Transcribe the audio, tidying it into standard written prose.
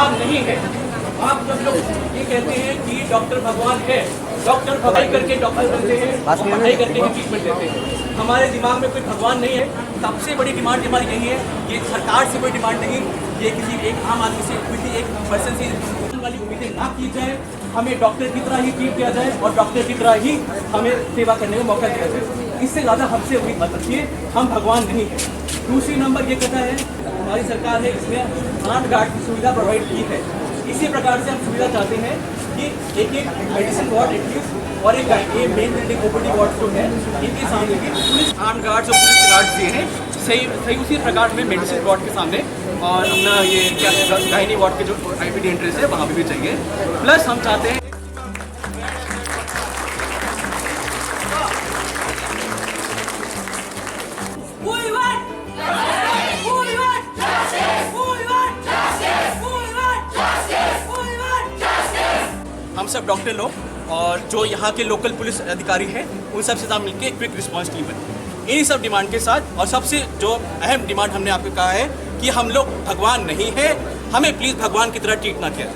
भगवान नहीं है। आप जब लोग ये कहते हैं कि डॉक्टर भगवान है, डॉक्टर पढ़ाई करके डॉक्टर बनते हैं, पढ़ाई करके ही ट्रीटमेंट देते हैं। हमारे दिमाग में कोई भगवान नहीं है। सबसे बड़ी डिमांड हमारी यही है, ये सरकार से कोई डिमांड नहीं, ये किसी एक आम आदमी से, किसी एक पर्सन से वाली उम्मीदें ना की जाए। हमें डॉक्टर की तरह ही ट्रीट किया जाए और डॉक्टर की तरह ही हमें सेवा करने का मौका दिया जाए। इससे ज़्यादा हमसे उम्मीद मत रखिए, हम भगवान नहीं हैं। दूसरी नंबर ये कहता है हमारी सरकार है, इसमें आर्ट गार्ड की सुविधा प्रोवाइड की है। इसी प्रकार से हम सुविधा चाहते हैं कि एक मेडिसिन वार्ड एटलीस्ट और एक ये मेन बिल्डिंग ओपीडी वार्ड जो है इनके सामने भी पुलिस आर्म गार्ड्स और पुलिस गार्ड्स दिए हैं। सही उसी प्रकार में मेडिसिन वार्ड के सामने और अपना ये क्या गायनी वार्ड के जो आईपीडी एंट्रेंस है वहाँ पे भी चाहिए। प्लस हम चाहते हैं हम सब डॉक्टर लोग और जो यहाँ के लोकल पुलिस अधिकारी हैं उन सब से साथ मिलकर एक क्विक रिस्पांस टीम बनी। इन्हीं सब डिमांड के साथ और सबसे जो अहम डिमांड हमने आपको कहा है कि हम लोग भगवान नहीं है, हमें प्लीज़ भगवान की तरह ट्रीट ना किया।